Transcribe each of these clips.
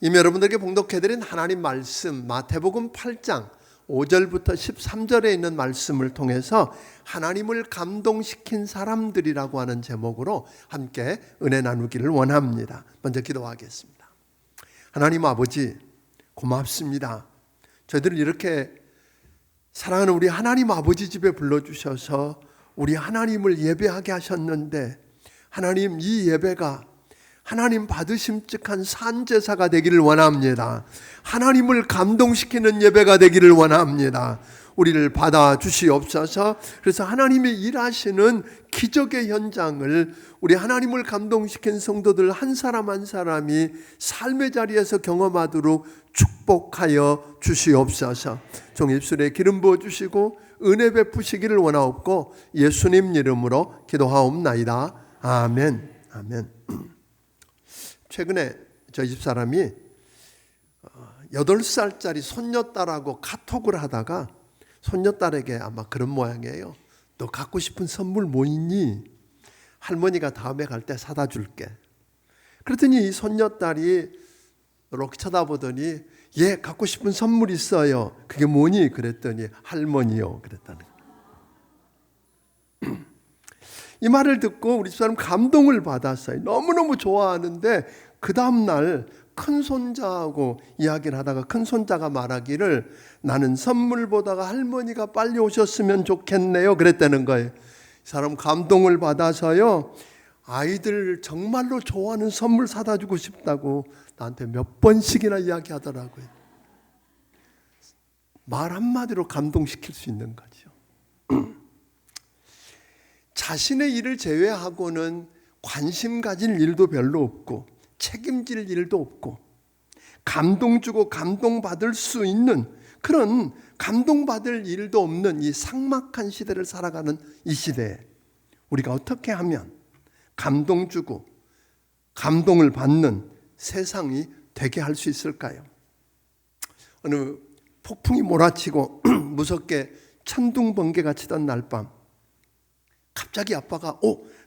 이미 여러분들에게 봉독해드린 하나님 말씀 마태복음 8장 5절부터 13절에 있는 말씀을 통해서 하나님을 감동시킨 사람들이라고 하는 제목으로 함께 은혜 나누기를 원합니다. 먼저 기도하겠습니다. 하나님 아버지 고맙습니다. 저희들을 이렇게 사랑하는 우리 하나님 아버지 집에 불러주셔서 우리 하나님을 예배하게 하셨는데, 하나님 이 예배가 하나님 받으심직한 산제사가 되기를 원합니다. 하나님을 감동시키는 예배가 되기를 원합니다. 우리를 받아주시옵소서. 그래서 하나님이 일하시는 기적의 현장을 우리 하나님을 감동시킨 성도들 한 사람 한 사람이 삶의 자리에서 경험하도록 축복하여 주시옵소서. 종입술에 기름 부어주시고 은혜 베푸시기를 원하옵고 예수님 이름으로 기도하옵나이다. 아멘. 아멘. 최근에 저희 집사람이 8살짜리 손녀딸하고 카톡을 하다가 손녀딸에게 아마 그런 모양이에요. 너 갖고 싶은 선물 뭐 있니? 할머니가 다음에 갈 때 사다 줄게. 그랬더니 이 손녀딸이 이렇게 쳐다보더니 얘 갖고 싶은 선물 있어요. 그게 뭐니? 그랬더니 할머니요. 그랬다는 거예요. 이 말을 듣고 우리 집사람 감동을 받았어요. 너무너무 좋아하는데 그 다음날 큰손자하고 이야기를 하다가 큰손자가 말하기를 나는 선물 보다가 할머니가 빨리 오셨으면 좋겠네요. 그랬다는 거예요. 이 사람 감동을 받아서요, 아이들 정말로 좋아하는 선물 사다 주고 싶다고 나한테 몇 번씩이나 이야기하더라고요. 말 한마디로 감동시킬 수 있는 거죠. 자신의 일을 제외하고는 관심 가질 일도 별로 없고 책임질 일도 없고 감동 주고 감동받을 수 있는 그런 감동받을 일도 없는 이 삭막한 시대를 살아가는 이 시대에 우리가 어떻게 하면 감동 주고 감동을 받는 세상이 되게 할 수 있을까요? 어느 폭풍이 몰아치고 무섭게 천둥번개가 치던 날밤, 갑자기 아빠가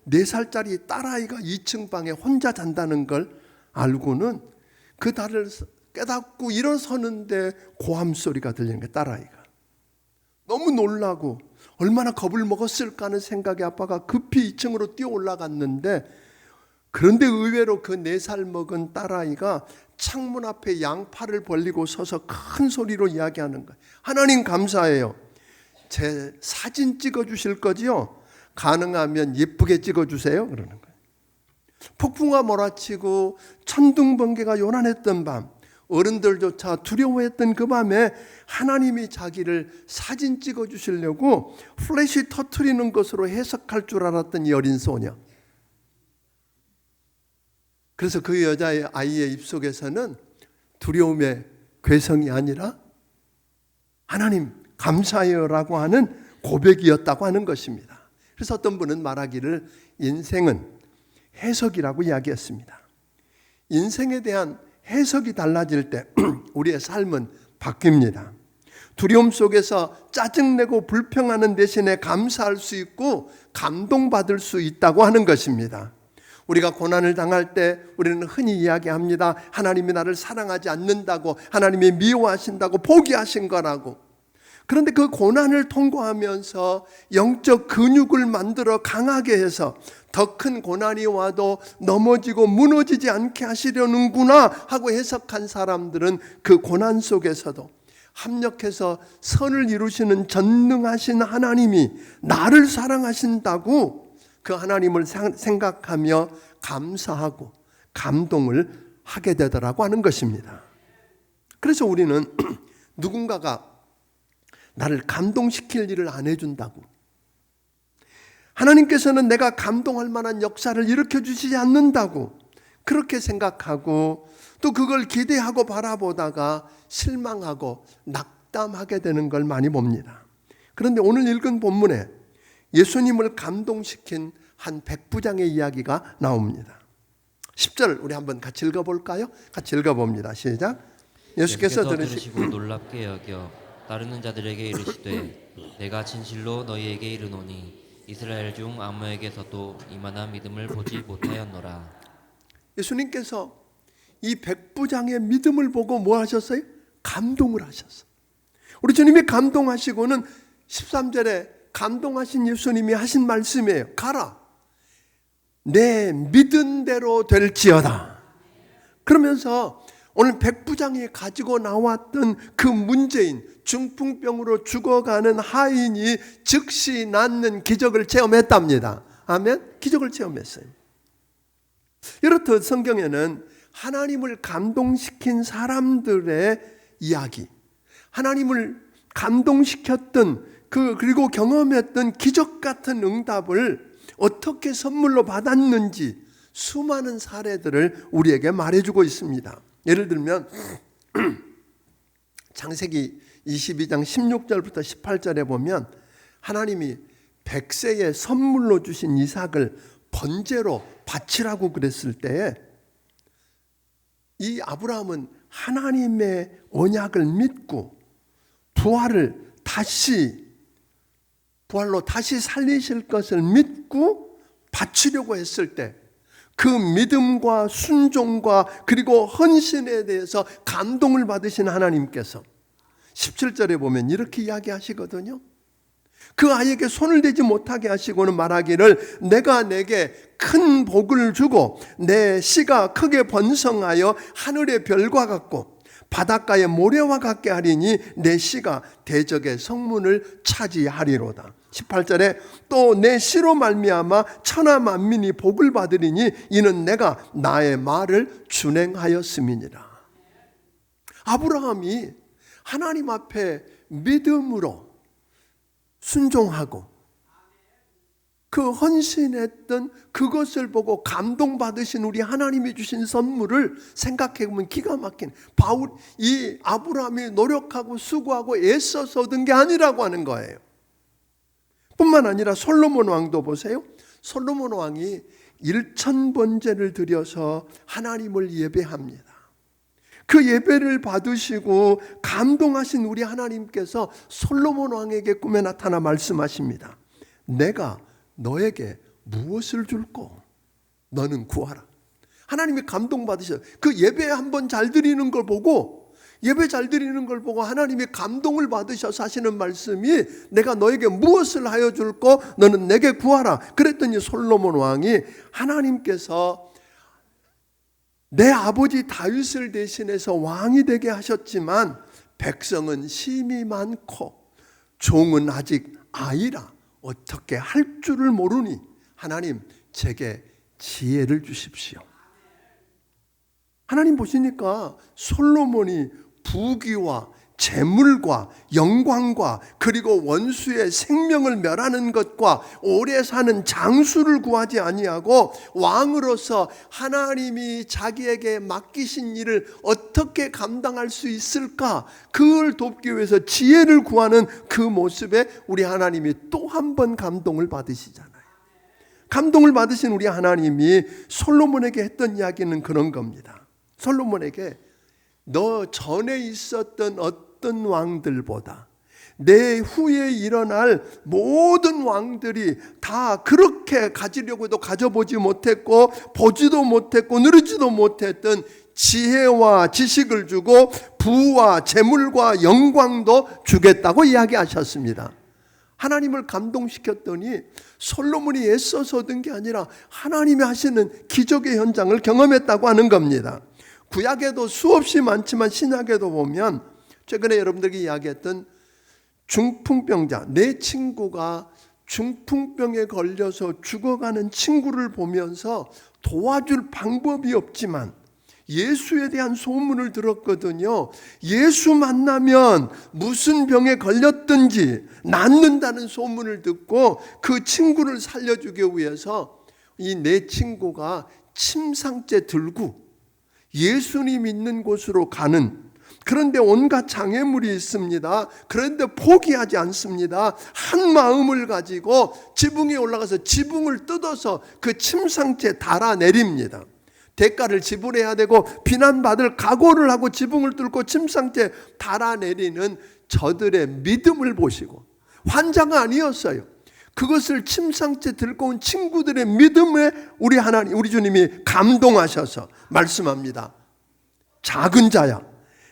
4살짜리 딸아이가 2층 방에 혼자 잔다는 걸 알고는 그 딸을 깨닫고 일어서는데 고함 소리가 들리는 거예요. 딸아이가 너무 놀라고 얼마나 겁을 먹었을까 하는 생각에 아빠가 급히 2층으로 뛰어 올라갔는데, 그런데 의외로 그 4살 먹은 딸아이가 창문 앞에 양팔을 벌리고 서서 큰 소리로 이야기하는 거예요. 하나님 감사해요. 제 사진 찍어주실 거지요? 가능하면 예쁘게 찍어주세요. 그러는 거예요. 폭풍과 몰아치고 천둥번개가 요란했던 밤, 어른들조차 두려워했던 그 밤에 하나님이 자기를 사진 찍어주시려고 플래시 터트리는 것으로 해석할 줄 알았던 이 어린 소녀. 그래서 그 여자의 아이의 입속에서는 두려움의 괴성이 아니라 하나님 감사해요라고 하는 고백이었다고 하는 것입니다. 그래서 어떤 분은 말하기를 인생은 해석이라고 이야기했습니다. 인생에 대한 해석이 달라질 때 우리의 삶은 바뀝니다. 두려움 속에서 짜증내고 불평하는 대신에 감사할 수 있고 감동받을 수 있다고 하는 것입니다. 우리가 고난을 당할 때 우리는 흔히 이야기합니다. 하나님이 나를 사랑하지 않는다고, 하나님이 미워하신다고, 포기하신 거라고. 그런데 그 고난을 통과하면서 영적 근육을 만들어 강하게 해서 더 큰 고난이 와도 넘어지고 무너지지 않게 하시려는구나 하고 해석한 사람들은 그 고난 속에서도 합력해서 선을 이루시는 전능하신 하나님이 나를 사랑하신다고 그 하나님을 생각하며 감사하고 감동을 하게 되더라고 하는 것입니다. 그래서 우리는 누군가가 나를 감동시킬 일을 안 해준다고, 하나님께서는 내가 감동할 만한 역사를 일으켜주시지 않는다고 그렇게 생각하고 또 그걸 기대하고 바라보다가 실망하고 낙담하게 되는 걸 많이 봅니다. 그런데 오늘 읽은 본문에 예수님을 감동시킨 한 백부장의 이야기가 나옵니다. 10절 우리 한번 같이 읽어볼까요? 같이 읽어봅니다. 시작. 예수께서 들으시고 놀랍게 여겨 따르는 자들에게 이르시되 내가 진실로 너희에게 이르노니 이스라엘 중 아무에게서도 이만한 믿음을 보지 못하였노라. 예수님께서 이 백부장의 믿음을 보고 뭐 하셨어요? 감동을 하셨어요. 우리 주님이 감동하시고는 13절에 감동하신 예수님이 하신 말씀이에요. 가라. 내 믿은 대로 될지어다. 그러면서 오늘 백부장이 가지고 나왔던 그 문제인 중풍병으로 죽어가는 하인이 즉시 낫는 기적을 체험했답니다. 아멘? 기적을 체험했어요. 이렇듯 성경에는 하나님을 감동시킨 사람들의 이야기, 하나님을 감동시켰던 그리고 경험했던 기적 같은 응답을 어떻게 선물로 받았는지 수많은 사례들을 우리에게 말해주고 있습니다. 예를 들면 창세기 22장 16절부터 18절에 보면 하나님이 백세에 선물로 주신 이삭을 번제로 바치라고 그랬을 때에 이 아브라함은 하나님의 언약을 믿고 부활로 다시 살리실 것을 믿고 바치려고 했을 때 그 믿음과 순종과 그리고 헌신에 대해서 감동을 받으신 하나님께서 17절에 보면 이렇게 이야기하시거든요. 그 아이에게 손을 대지 못하게 하시고는 말하기를 내가 내게 큰 복을 주고 내 씨가 크게 번성하여 하늘의 별과 같고 바닷가의 모래와 같게 하리니 내 씨가 대적의 성문을 차지하리로다. 18절에 또 내 씨로 말미암아 천하 만민이 복을 받으리니 이는 내가 나의 말을 준행하였음이니라. 아브라함이 하나님 앞에 믿음으로 순종하고 그 헌신했던 그것을 보고 감동받으신 우리 하나님이 주신 선물을 생각해 보면 기가 막힌 이 아브라함이 노력하고 수고하고 애써서 얻은 게 아니라고 하는 거예요. 뿐만 아니라 솔로몬 왕도 보세요. 솔로몬 왕이 1000번제를 드려서 하나님을 예배합니다. 그 예배를 받으시고 감동하신 우리 하나님께서 솔로몬 왕에게 꿈에 나타나 말씀하십니다. 내가 너에게 무엇을 줄꼬? 너는 구하라. 하나님이 감동받으셔서 그 예배 한번 잘 드리는 걸 보고 하나님이 감동을 받으셔서 하시는 말씀이 내가 너에게 무엇을 하여 줄꼬? 너는 내게 구하라. 그랬더니 솔로몬 왕이 하나님께서 내 아버지 다윗을 대신해서 왕이 되게 하셨지만 백성은 심이 많고 종은 아직 아이라 어떻게 할 줄을 모르니 하나님 제게 지혜를 주십시오. 하나님 보시니까 솔로몬이 부귀와 재물과 영광과 그리고 원수의 생명을 멸하는 것과 오래 사는 장수를 구하지 아니하고 왕으로서 하나님이 자기에게 맡기신 일을 어떻게 감당할 수 있을까? 그걸 돕기 위해서 지혜를 구하는 그 모습에 우리 하나님이 또 한 번 감동을 받으시잖아요. 감동을 받으신 우리 하나님이 솔로몬에게 했던 이야기는 그런 겁니다. 솔로몬에게 너 전에 있었던 어떤 왕들보다 내 후에 일어날 모든 왕들이 다 그렇게 가지려고 해도 가져보지 못했고 보지도 못했고 누리지도 못했던 지혜와 지식을 주고 부와 재물과 영광도 주겠다고 이야기하셨습니다. 하나님을 감동시켰더니 솔로몬이 애써서 얻은 게 아니라 하나님이 하시는 기적의 현장을 경험했다고 하는 겁니다. 구약에도 수없이 많지만 신약에도 보면 최근에 여러분들이 이야기했던 중풍병자, 내 친구가 중풍병에 걸려서 죽어가는 친구를 보면서 도와줄 방법이 없지만 예수에 대한 소문을 들었거든요. 예수 만나면 무슨 병에 걸렸든지 낫는다는 소문을 듣고 그 친구를 살려주기 위해서 이 내 친구가 침상째 들고 예수님 있는 곳으로 가는, 그런데 온갖 장애물이 있습니다. 그런데 포기하지 않습니다. 한 마음을 가지고 지붕에 올라가서 지붕을 뜯어서 그 침상째 달아내립니다. 대가를 지불해야 되고 비난받을 각오를 하고 지붕을 뚫고 침상째 달아내리는 저들의 믿음을 보시고, 환자가 아니었어요. 그것을 침상째 들고 온 친구들의 믿음에 우리 하나님, 우리 주님이 감동하셔서 말씀합니다. 작은 자야,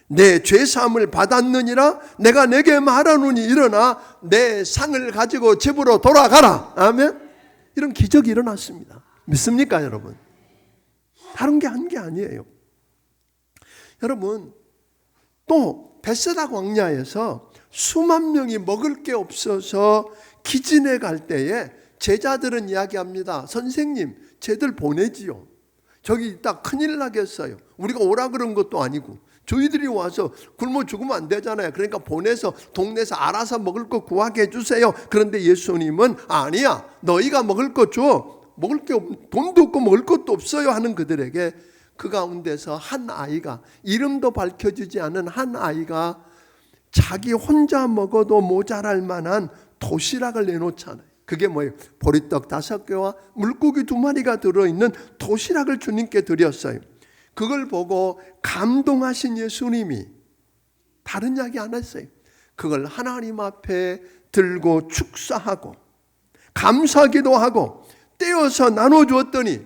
내 죄사함을 받았느니라. 내가 내게 말하노니 일어나 내 상을 가지고 집으로 돌아가라. 아멘. 이런 기적이 일어났습니다. 믿습니까 여러분? 다른 게 한 게 아니에요. 여러분, 또 베세다 광야에서 수만 명이 먹을 게 없어서 기진해 갈 때에 제자들은 이야기합니다. 선생님, 쟤들 보내지요. 저기 있다 큰일 나겠어요. 우리가 오라 그런 것도 아니고 저희들이 와서 굶어 죽으면 안 되잖아요. 그러니까 보내서 동네에서 알아서 먹을 거 구하게 해주세요. 그런데 예수님은 아니야, 너희가 먹을 거 줘. 먹을 게 돈도 없고 먹을 것도 없어요 하는 그들에게 그 가운데서 한 아이가, 이름도 밝혀지지 않은 한 아이가 자기 혼자 먹어도 모자랄 만한 도시락을 내놓잖아요. 그게 뭐예요? 보리떡 5개와 물고기 2마리가 들어있는 도시락을 주님께 드렸어요. 그걸 보고 감동하신 예수님이 다른 이야기 안 했어요. 그걸 하나님 앞에 들고 축사하고 감사기도 하고 떼어서 나눠주었더니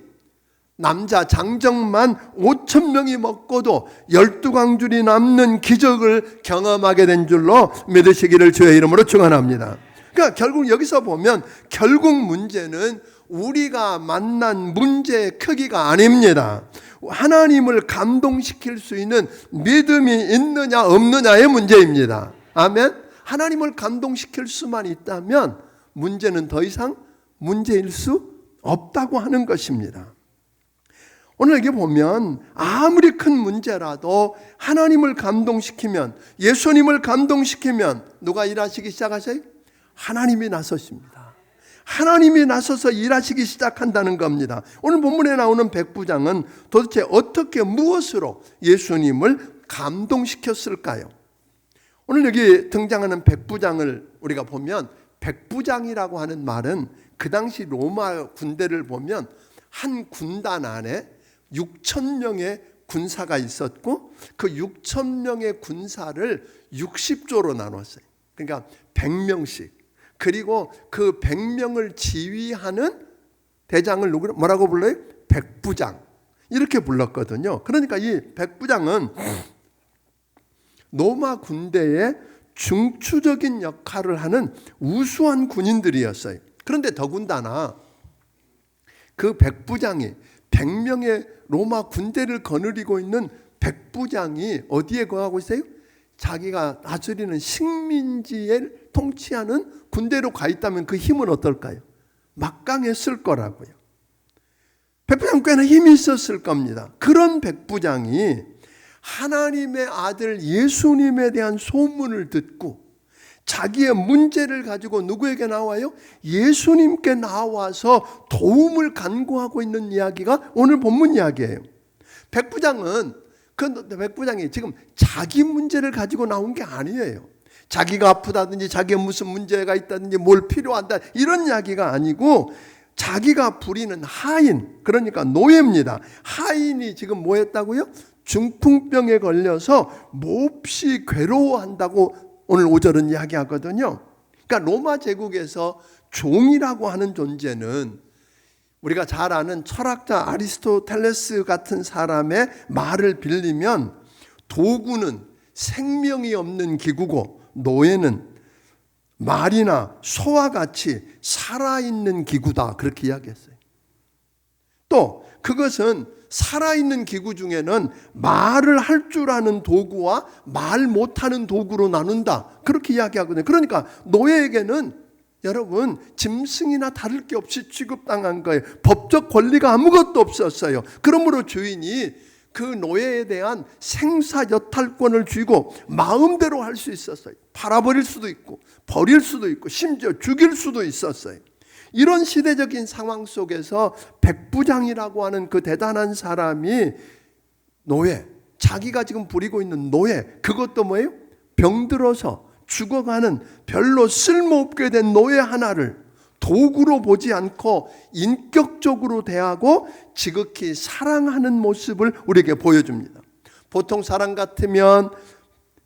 남자 장정만 5,000명이 먹고도 12광줄이 남는 기적을 경험하게 된 줄로 믿으시기를 주의 이름으로 축원합니다. 그러니까 결국 여기서 보면 결국 문제는 우리가 만난 문제의 크기가 아닙니다. 하나님을 감동시킬 수 있는 믿음이 있느냐 없느냐의 문제입니다. 아멘. 하나님을 감동시킬 수만 있다면 문제는 더 이상 문제일 수 없다고 하는 것입니다. 오늘 여기 보면 아무리 큰 문제라도 하나님을 감동시키면, 예수님을 감동시키면 누가 일하시기 시작하세요? 하나님이 나서십니다. 하나님이 나서서 일하시기 시작한다는 겁니다. 오늘 본문에 나오는 백부장은 도대체 어떻게 무엇으로 예수님을 감동시켰을까요? 오늘 여기 등장하는 백부장을 우리가 보면, 백부장이라고 하는 말은 그 당시 로마 군대를 보면 한 군단 안에 6,000명의 군사가 있었고 그 6,000명의 군사를 60조로 나눴어요. 그러니까 100명씩. 그리고 그 100명을 지휘하는 대장을 뭐라고 불러요? 백부장. 이렇게 불렀거든요. 그러니까 이 백부장은 로마 군대의 중추적인 역할을 하는 우수한 군인들이었어요. 그런데 더군다나 그 백부장이 100명의 로마 군대를 거느리고 있는 백부장이 어디에 거하고 있어요? 자기가 다스리는 식민지에 통치하는 군대로 가 있다면 그 힘은 어떨까요? 막강했을 거라고요. 백부장 꽤나 힘이 있었을 겁니다. 그런 백부장이 하나님의 아들 예수님에 대한 소문을 듣고 자기의 문제를 가지고 누구에게 나와요? 예수님께 나와서 도움을 간구하고 있는 이야기가 오늘 본문 이야기예요. 백부장이 지금 자기 문제를 가지고 나온 게 아니에요. 자기가 아프다든지 자기의 무슨 문제가 있다든지 뭘 필요한다 이런 이야기가 아니고 자기가 부리는 하인, 그러니까 노예입니다. 하인이 지금 뭐 했다고요? 중풍병에 걸려서 몹시 괴로워한다고 오늘 5절은 이야기하거든요. 그러니까 로마 제국에서 종이라고 하는 존재는 우리가 잘 아는 철학자 아리스토텔레스 같은 사람의 말을 빌리면 도구는 생명이 없는 기구고 노예는 말이나 소와 같이 살아있는 기구다, 그렇게 이야기했어요. 또 그것은 살아있는 기구 중에는 말을 할 줄 아는 도구와 말 못하는 도구로 나눈다, 그렇게 이야기하거든요. 그러니까 노예에게는 여러분 짐승이나 다를 게 없이 취급당한 거예요. 법적 권리가 아무것도 없었어요. 그러므로 주인이 그 노예에 대한 생사여탈권을 쥐고 마음대로 할 수 있었어요. 팔아버릴 수도 있고 버릴 수도 있고 심지어 죽일 수도 있었어요. 이런 시대적인 상황 속에서 백부장이라고 하는 그 대단한 사람이 노예, 자기가 지금 부리고 있는 노예, 그것도 뭐예요? 병들어서 죽어가는 별로 쓸모없게 된 노예 하나를 도구로 보지 않고 인격적으로 대하고 지극히 사랑하는 모습을 우리에게 보여줍니다. 보통 사람 같으면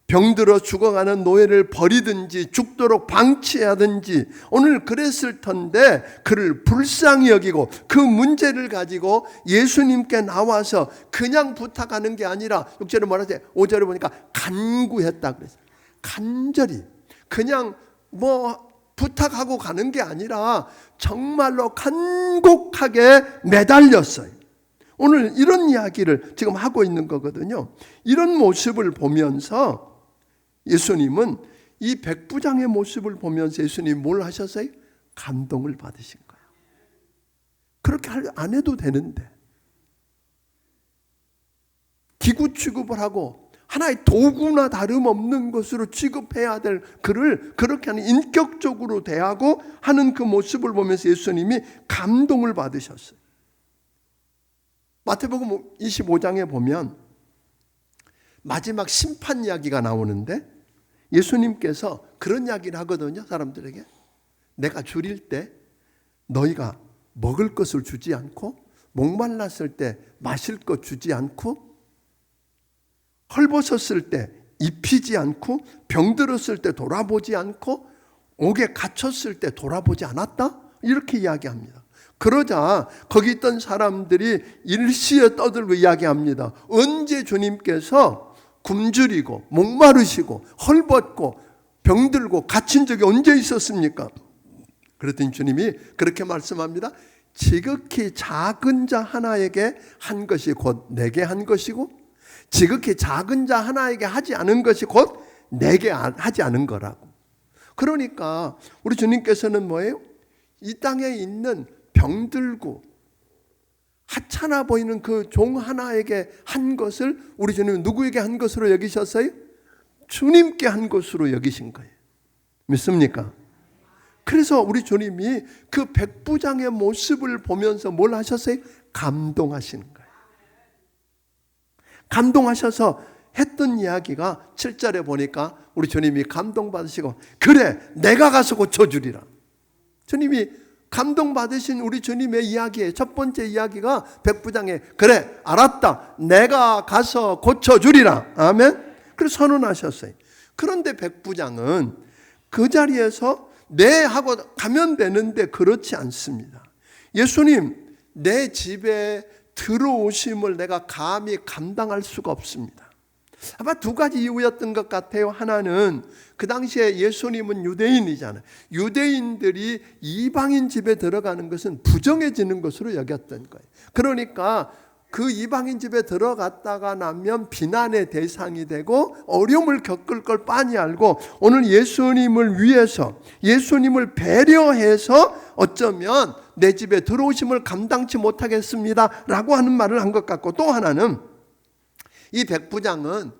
병들어 죽어가는 노예를 버리든지 죽도록 방치하든지 오늘 그랬을 텐데 그를 불쌍히 여기고 그 문제를 가지고 예수님께 나와서 그냥 부탁하는 게 아니라 6절에 뭐라 하세요? 5절에 보니까 간구했다 그랬어요. 간절히 그냥 부탁하고 가는 게 아니라 정말로 간곡하게 매달렸어요. 오늘 이런 이야기를 지금 하고 있는 거거든요. 이런 모습을 보면서 예수님은 이 백부장의 모습을 보면서 예수님이 뭘 하셨어요? 감동을 받으신 거예요. 그렇게 안 해도 되는데 기구 취급을 하고 하나의 도구나 다름없는 것으로 취급해야 될 그를 그렇게 하는 인격적으로 대하고 하는 그 모습을 보면서 예수님이 감동을 받으셨어요. 마태복음 25장에 보면 마지막 심판 이야기가 나오는데 예수님께서 그런 이야기를 하거든요. 사람들에게 내가 줄일 때 너희가 먹을 것을 주지 않고 목말랐을 때 마실 것 주지 않고 헐벗었을 때 입히지 않고 병들었을 때 돌아보지 않고 옥에 갇혔을 때 돌아보지 않았다? 이렇게 이야기합니다. 그러자 거기 있던 사람들이 일시에 떠들고 이야기합니다. 언제 주님께서 굶주리고 목마르시고 헐벗고 병들고 갇힌 적이 언제 있었습니까? 그랬더니 주님이 그렇게 말씀합니다. 지극히 작은 자 하나에게 한 것이 곧 내게 한 것이고 지극히 작은 자 하나에게 하지 않은 것이 곧 내게 하지 않은 거라고. 그러니까 우리 주님께서는 뭐예요? 이 땅에 있는 병들고 하찮아 보이는 그 종 하나에게 한 것을 우리 주님은 누구에게 한 것으로 여기셨어요? 주님께 한 것으로 여기신 거예요. 믿습니까? 그래서 우리 주님이 그 백부장의 모습을 보면서 뭘 하셨어요? 감동하시는 거예요. 감동하셔서 했던 이야기가 7절에 보니까 우리 주님이 감동받으시고 그래 내가 가서 고쳐주리라. 주님이 감동받으신 우리 주님의 이야기의 첫 번째 이야기가 백부장의 그래 알았다 내가 가서 고쳐주리라. 아멘. 그래서 선언하셨어요. 그런데 백부장은 그 자리에서 네 하고 가면 되는데 그렇지 않습니다. 예수님 내 집에 들어오심을 내가 감히 감당할 수가 없습니다. 아마 두 가지 이유였던 것 같아요. 하나는 그 당시에 예수님은 유대인이잖아요. 유대인들이 이방인 집에 들어가는 것은 부정해지는 것으로 여겼던 거예요. 그러니까 그 이방인 집에 들어갔다가 나면 비난의 대상이 되고 어려움을 겪을 걸 빤히 알고 오늘 예수님을 위해서 예수님을 배려해서 어쩌면 내 집에 들어오심을 감당치 못하겠습니다 라고 하는 말을 한 것 같고, 또 하나는 이 백부장은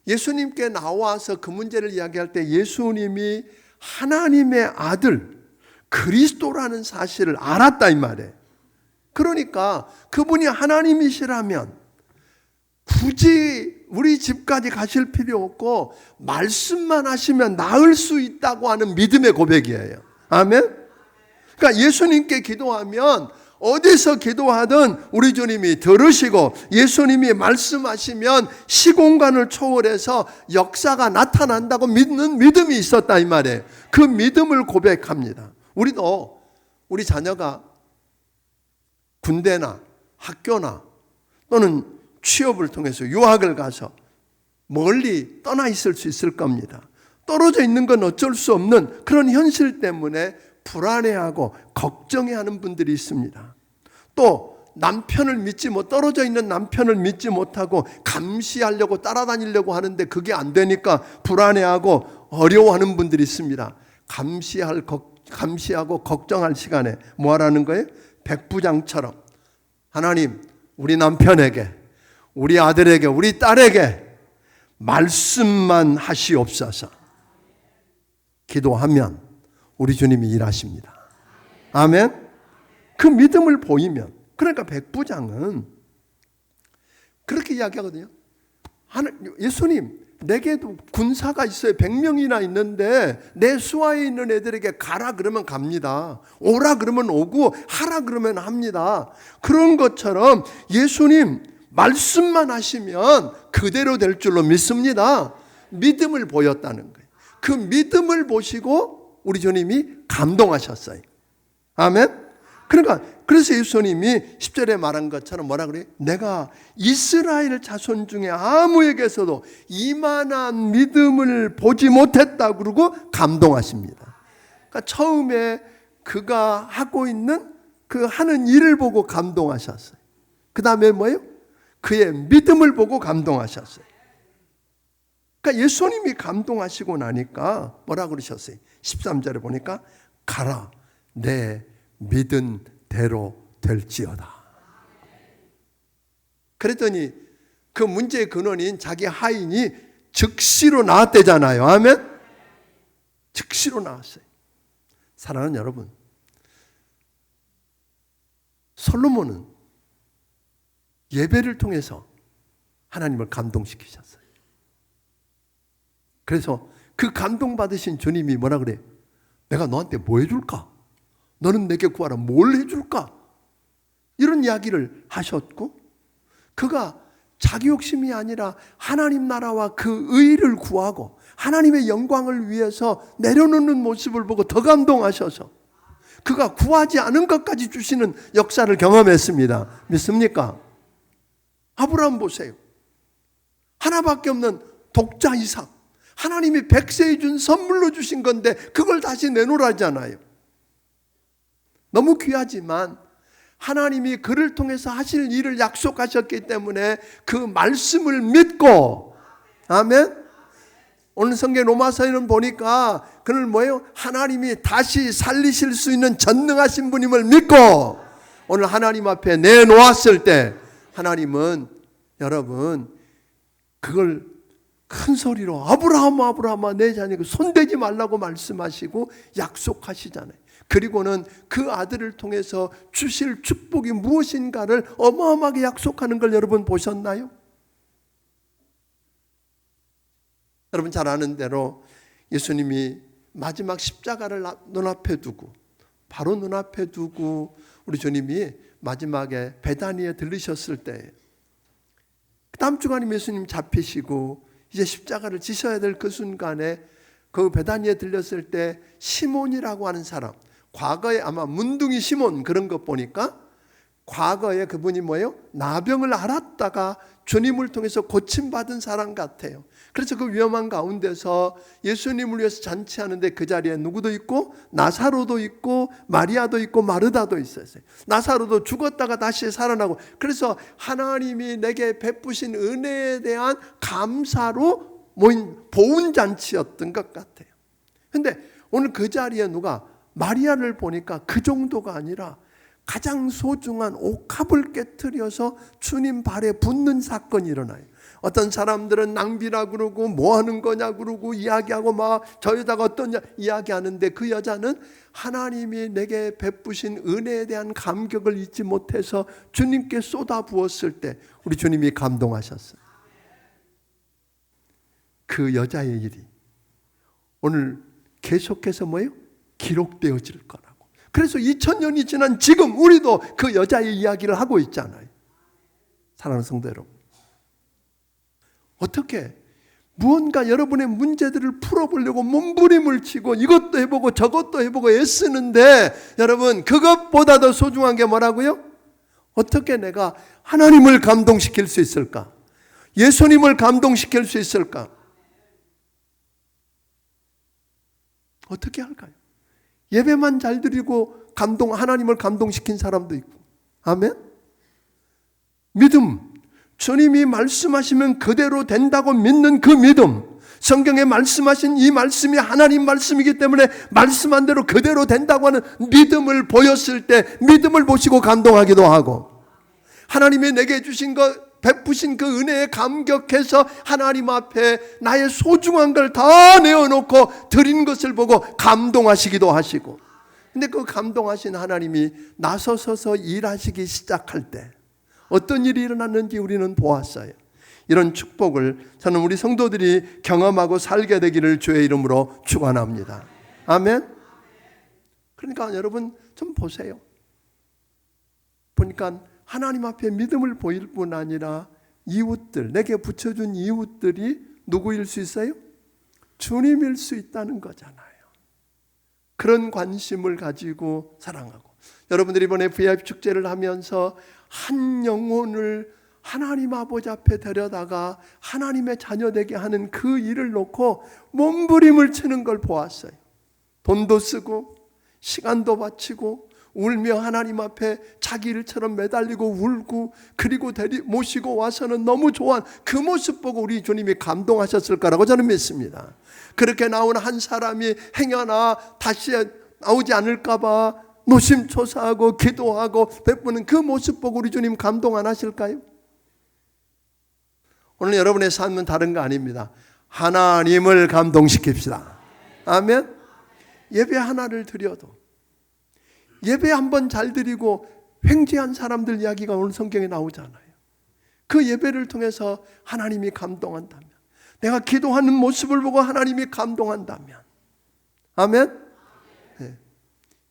예수님께 나와서 그 문제를 이야기할 때 예수님이 하나님의 아들 그리스도라는 사실을 알았다 이 말이에요. 그러니까 그분이 하나님이시라면 굳이 우리 집까지 가실 필요 없고 말씀만 하시면 나을 수 있다고 하는 믿음의 고백이에요. 아멘. 그러니까 예수님께 기도하면 어디서 기도하든 우리 주님이 들으시고 예수님이 말씀하시면 시공간을 초월해서 역사가 나타난다고 믿는 믿음이 있었다 이 말이에요. 그 믿음을 고백합니다. 우리도 우리 자녀가 군대나 학교나 또는 취업을 통해서 유학을 가서 멀리 떠나 있을 수 있을 겁니다. 떨어져 있는 건 어쩔 수 없는 그런 현실 때문에 불안해하고 걱정해하는 분들이 있습니다. 또 남편을 믿지 못 떨어져 있는 남편을 믿지 못하고 감시하려고 따라다니려고 하는데 그게 안 되니까 불안해하고 어려워하는 분들이 있습니다. 감시하고 걱정할 시간에 뭐 하라는 거예요? 백부장처럼 하나님 우리 남편에게 우리 아들에게 우리 딸에게 말씀만 하시옵소서. 기도하면 우리 주님이 일하십니다. 아멘. 그 믿음을 보이면, 그러니까 백부장은 그렇게 이야기하거든요. 예수님 내게도 군사가 있어요. 100명이나 있는데 내 수하에 있는 애들에게 가라 그러면 갑니다. 오라 그러면 오고 하라 그러면 합니다. 그런 것처럼 예수님 말씀만 하시면 그대로 될 줄로 믿습니다. 믿음을 보였다는 거예요. 그 믿음을 보시고 우리 주님이 감동하셨어요. 아멘. 그러니까 그래서 예수님이 10절에 말한 것처럼 뭐라 그래요? 내가 이스라엘 자손 중에 아무에게서도 이만한 믿음을 보지 못했다 그러고 감동하십니다. 그러니까 처음에 그가 하고 있는 그 하는 일을 보고 감동하셨어요. 그 다음에 뭐예요? 그의 믿음을 보고 감동하셨어요. 그러니까 예수님이 감동하시고 나니까 뭐라 그러셨어요? 13절에 보니까 가라, 내 믿은 대로 될지어다. 그랬더니 그 문제의 근원인 자기 하인이 즉시로 나았대잖아요. 아멘? 즉시로 나왔어요. 사랑하는 여러분, 솔로몬은 예배를 통해서 하나님을 감동시키셨어요. 그래서 그 감동받으신 주님이 뭐라 그래요? 내가 너한테 뭐 해줄까? 너는 내게 구하라. 뭘 해줄까? 이런 이야기를 하셨고, 그가 자기 욕심이 아니라 하나님 나라와 그 의를 구하고 하나님의 영광을 위해서 내려놓는 모습을 보고 더 감동하셔서 그가 구하지 않은 것까지 주시는 역사를 경험했습니다. 믿습니까? 아브라함 보세요. 하나밖에 없는 독자 이삭. 하나님이 백세에 준 선물로 주신 건데 그걸 다시 내놓으라잖아요. 너무 귀하지만 하나님이 그를 통해서 하실 일을 약속하셨기 때문에 그 말씀을 믿고, 아멘. 오늘 성경 로마서에는 보니까 그는 뭐예요? 하나님이 다시 살리실 수 있는 전능하신 분임을 믿고 오늘 하나님 앞에 내놓았을 때 하나님은 여러분 그걸 큰 소리로 아브라함아 아브라함아 내 자녀에게 손대지 말라고 말씀하시고 약속하시잖아요. 그리고는 그 아들을 통해서 주실 축복이 무엇인가를 어마어마하게 약속하는 걸 여러분 보셨나요? 여러분 잘 아는 대로 예수님이 마지막 십자가를 눈앞에 두고 바로 눈앞에 두고 우리 주님이 마지막에 베다니에 들르셨을 때 그 다음 주간에 예수님 잡히시고 이제 십자가를 지셔야 될 그 순간에 그 베다니에 들렸을 때 시몬이라고 하는 사람, 과거에 아마 문둥이 시몬 그런 것 보니까 과거에 그분이 뭐예요? 나병을 앓았다가 주님을 통해서 고침받은 사람 같아요. 그래서 그 위험한 가운데서 예수님을 위해서 잔치하는데 그 자리에 누구도 있고 나사로도 있고 마리아도 있고 마르다도 있었어요. 나사로도 죽었다가 다시 살아나고, 그래서 하나님이 내게 베푸신 은혜에 대한 감사로 모인 보훈잔치였던 것 같아요. 그런데 오늘 그 자리에 누가 마리아를 보니까 그 정도가 아니라 가장 소중한 옥합을 깨트려서 주님 발에 붙는 사건이 일어나요. 어떤 사람들은 낭비라 그러고 뭐 하는 거냐 그러고 이야기하고 막 저 여자가 어떠냐 이야기하는데 그 여자는 하나님이 내게 베푸신 은혜에 대한 감격을 잊지 못해서 주님께 쏟아부었을 때 우리 주님이 감동하셨어요. 그 여자의 일이 오늘 계속해서 뭐예요? 기록되어질 거라고. 그래서 2000년이 지난 지금 우리도 그 여자의 이야기를 하고 있잖아요. 사랑하는 성도 여러분, 어떻게 무언가 여러분의 문제들을 풀어보려고 몸부림을 치고 이것도 해보고 저것도 해보고 애쓰는데 여러분 그것보다 더 소중한 게 뭐라고요? 어떻게 내가 하나님을 감동시킬 수 있을까? 예수님을 감동시킬 수 있을까? 어떻게 할까요? 예배만 잘 드리고 하나님을 감동시킨 사람도 있고. 아멘? 믿음. 주님이 말씀하시면 그대로 된다고 믿는 그 믿음. 성경에 말씀하신 이 말씀이 하나님 말씀이기 때문에 말씀한 대로 그대로 된다고 하는 믿음을 보였을 때 믿음을 보시고 감동하기도 하고, 하나님이 내게 주신 것 베푸신 그 은혜에 감격해서 하나님 앞에 나의 소중한 걸 다 내어놓고 드린 것을 보고 감동하시기도 하시고, 근데 그 감동하신 하나님이 나서서서 일하시기 시작할 때 어떤 일이 일어났는지 우리는 보았어요. 이런 축복을 저는 우리 성도들이 경험하고 살게 되기를 주의 이름으로 축원합니다. 아멘. 그러니까 여러분 좀 보세요. 보니까 하나님 앞에 믿음을 보일 뿐 아니라 이웃들, 내게 붙여준 이웃들이 누구일 수 있어요? 주님일 수 있다는 거잖아요. 그런 관심을 가지고 사랑하고, 여러분들이 이번에 VIP 축제를 하면서 한 영혼을 하나님 아버지 앞에 데려다가 하나님의 자녀 되게 하는 그 일을 놓고 몸부림을 치는 걸 보았어요. 돈도 쓰고 시간도 바치고 울며 하나님 앞에 자기 일처럼 매달리고 울고, 그리고 모시고 와서는 너무 좋아한 그 모습 보고 우리 주님이 감동하셨을 거라고 저는 믿습니다. 그렇게 나온 한 사람이 행여나 다시 나오지 않을까 봐 노심초사하고 기도하고 베푸는 그 모습 보고 우리 주님 감동 안 하실까요? 오늘 여러분의 삶은 다른 거 아닙니다. 하나님을 감동시킵시다. 아멘. 예배 하나를 드려도, 예배 한번 잘 드리고 횡재한 사람들 이야기가 오늘 성경에 나오잖아요. 그 예배를 통해서 하나님이 감동한다면, 내가 기도하는 모습을 보고 하나님이 감동한다면, 아멘. 네.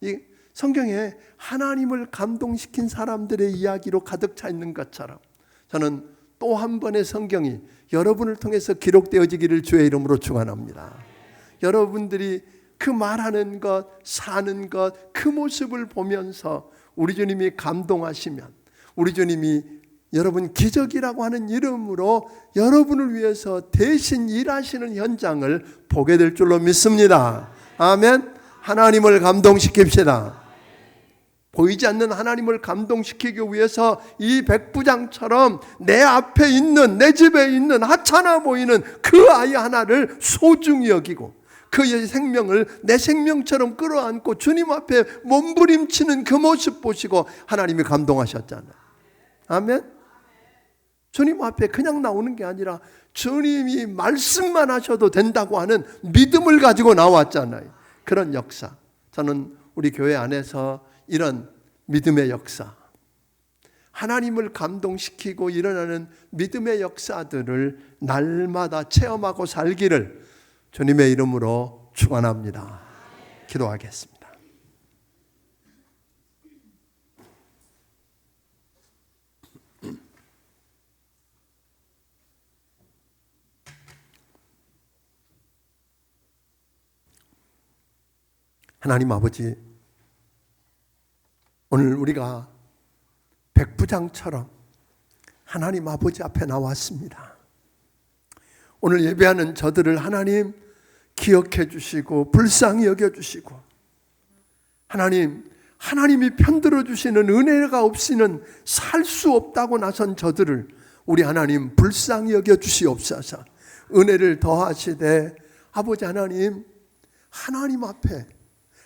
이 성경에 하나님을 감동시킨 사람들의 이야기로 가득 차 있는 것처럼 저는 또 한 번의 성경이 여러분을 통해서 기록되어지기를 주의 이름으로 축원합니다. 여러분들이 그 말하는 것, 사는 것, 그 모습을 보면서 우리 주님이 감동하시면, 우리 주님이 여러분 기적이라고 하는 이름으로 여러분을 위해서 대신 일하시는 현장을 보게 될 줄로 믿습니다. 아멘. 하나님을 감동시킵시다. 보이지 않는 하나님을 감동시키기 위해서 이 백부장처럼 내 앞에 있는, 내 집에 있는 하찮아 보이는 그 아이 하나를 소중히 여기고 그의 생명을 내 생명처럼 끌어안고 주님 앞에 몸부림치는 그 모습 보시고 하나님이 감동하셨잖아요. 아멘. 주님 앞에 그냥 나오는 게 아니라 주님이 말씀만 하셔도 된다고 하는 믿음을 가지고 나왔잖아요. 그런 역사, 저는 우리 교회 안에서 이런 믿음의 역사, 하나님을 감동시키고 일어나는 믿음의 역사들을 날마다 체험하고 살기를 주님의 이름으로 축원합니다. 기도하겠습니다. 하나님 아버지, 오늘 우리가 백부장처럼 하나님 아버지 앞에 나왔습니다. 오늘 예배하는 저들을 하나님 기억해 주시고 불쌍히 여겨 주시고, 하나님이 편들어 주시는 은혜가 없이는 살 수 없다고 나선 저들을 우리 하나님 불쌍히 여겨 주시옵소서. 은혜를 더하시되 아버지 하나님 앞에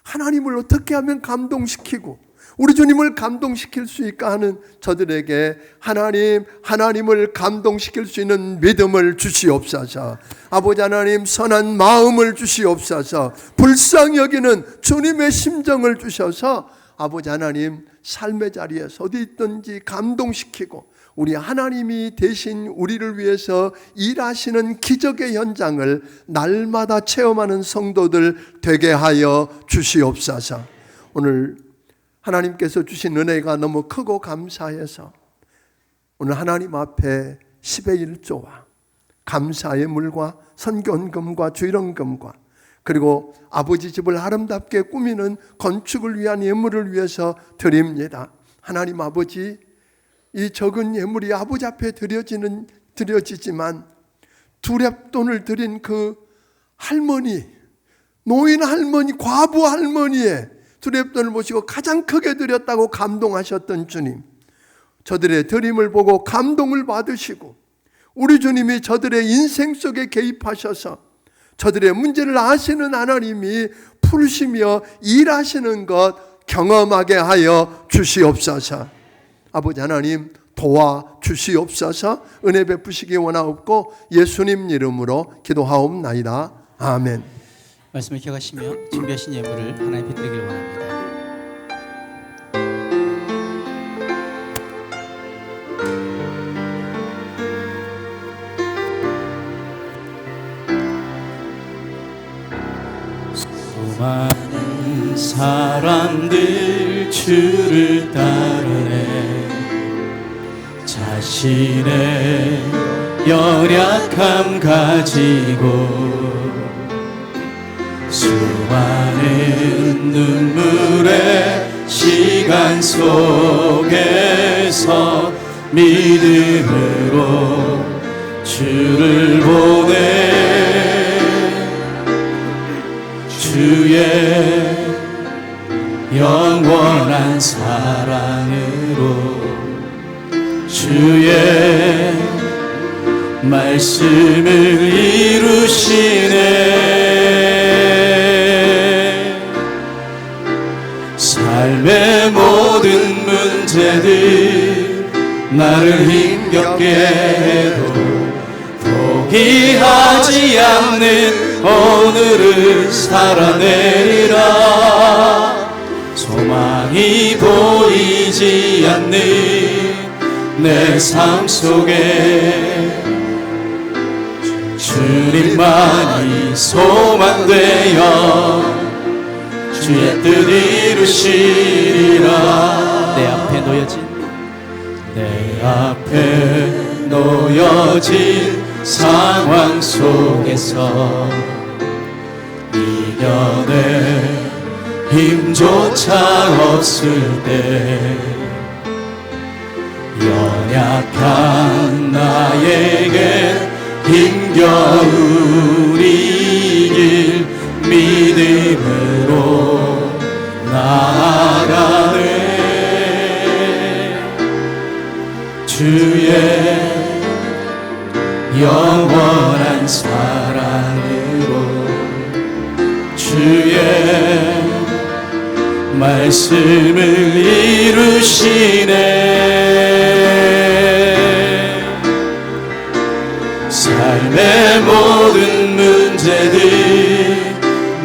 하나님을 어떻게 하면 감동시키고 우리 주님을 감동시킬 수 있을까 하는 저들에게 하나님을 감동시킬 수 있는 믿음을 주시옵소서. 아버지 하나님 선한 마음을 주시옵소서. 불쌍히 여기는 주님의 심정을 주셔서 아버지 하나님 삶의 자리에서 어디 있든지 감동시키고 우리 하나님이 대신 우리를 위해서 일하시는 기적의 현장을 날마다 체험하는 성도들 되게 하여 주시옵소서. 오늘 하나님께서 주신 은혜가 너무 크고 감사해서 오늘 하나님 앞에 10의 1조와 감사의 물과 선견금과 주일원금과 그리고 아버지 집을 아름답게 꾸미는 건축을 위한 예물을 위해서 드립니다. 하나님 아버지, 이 적은 예물이 아버지 앞에 드려지지만 두렙돈을 드린 그 할머니, 노인 할머니, 과부 할머니의 두렙돈을 보시고 가장 크게 드렸다고 감동하셨던 주님, 저들의 드림을 보고 감동을 받으시고 우리 주님이 저들의 인생 속에 개입하셔서 저들의 문제를 아시는 하나님이 푸르시며 일하시는 것 경험하게 하여 주시옵소서. 아버지 하나님 도와 주시옵소서. 은혜 베푸시기 원하옵고 예수님 이름으로 기도하옵나이다. 아멘. 말씀을 기억하시며 준비하신 예물을 하나님께 드리길 원합니다. 수많은 사람들 주를 따르네 자신의 연약함 가지고 수많은 눈물의 시간 속에서 믿음으로 주를 보내 주의 영원한 사랑으로 주의 말씀을 이루시네. 삶의 모든 문제들 나를 힘겹게 해도 포기하지 않는 오늘을 살아내리라. 소망이 보이지 않는 내 삶 속에 주님만이 소망되어 주의 뜻 이루시리라. 내 앞에 놓여진 상황 속에서 이겨낼 힘조차 없을 때 연약한 나에게 힘겨운 이 길 믿음으로 나아가네. 주의 영원한 사랑으로 주의 말씀을 이루시네. 삶의 모든 문제들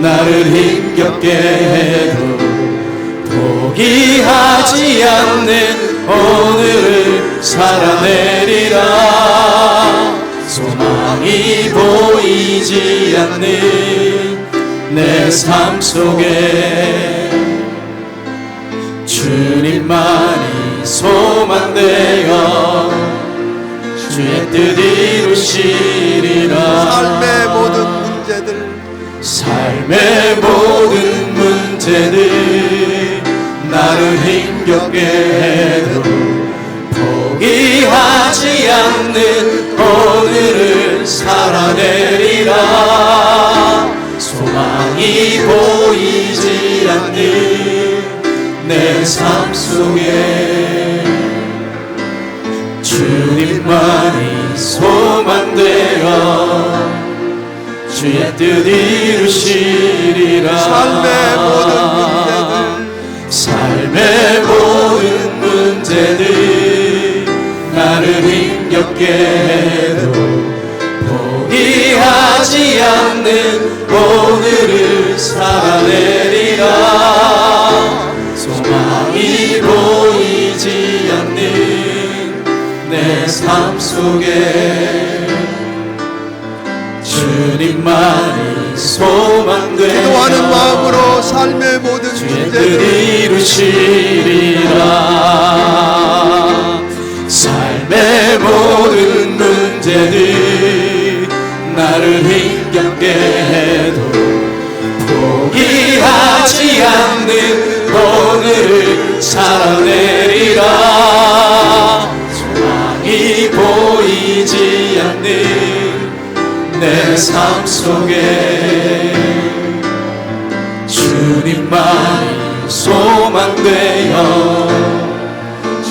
나를 힘겹게 해도 포기하지 않는 오늘을 살아내리라. 소망이 보이지 않는 내 삶 속에 주님만이 소망되어 주의 뜻 이루시리라. 삶의 모든 문제들 나를 힘겹게 해도 포기하지 않는 오늘을 살아내리라. 소망이 보이지 않는 내 삶 속에 주님만이 소망되어 주의 뜻 이루시리라. 삶의 모든 문제들 나를 힘겹게 해도 포기하지 않는 오늘을 살아내리라. 소망이 보이지 않는 내 삶 속에 주님만이 소망되어 기도하는 마음으로 삶의 모든 주의 뜻 이루시리라. 삶의 모든 문제들 나를 힘겹게 해도 포기하지 않는 오늘을 살아내리라. 소망이 보이지 않는 내 삶 속에 주님만이 소망되어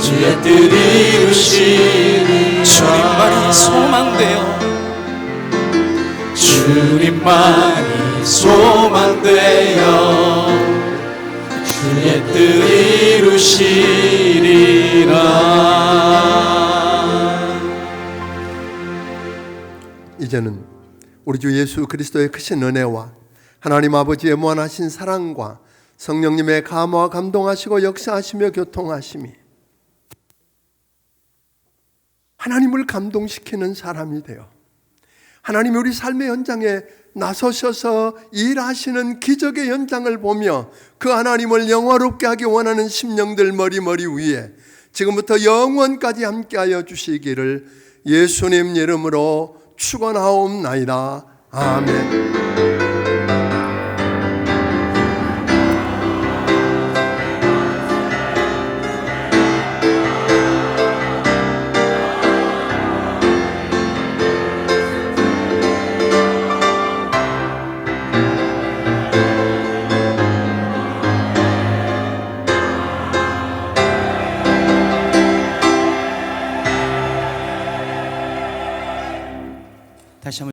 주의 뜻 이루시니. 주님만이 소망되어 주님만이 소망되어 주의 뜻 이루시리라. 이제는 우리 주 예수 그리스도의 크신 은혜와 하나님 아버지의 무한하신 사랑과 성령님의 감화와 감동하시고 역사하시며 교통하심이 하나님을 감동시키는 사람이 되어 하나님이 우리 삶의 현장에 나서셔서 일하시는 기적의 현장을 보며 그 하나님을 영화롭게 하기 원하는 심령들 머리 위에 지금부터 영원까지 함께하여 주시기를 예수님 이름으로 축원하옵나이다. 아멘. 다시 한번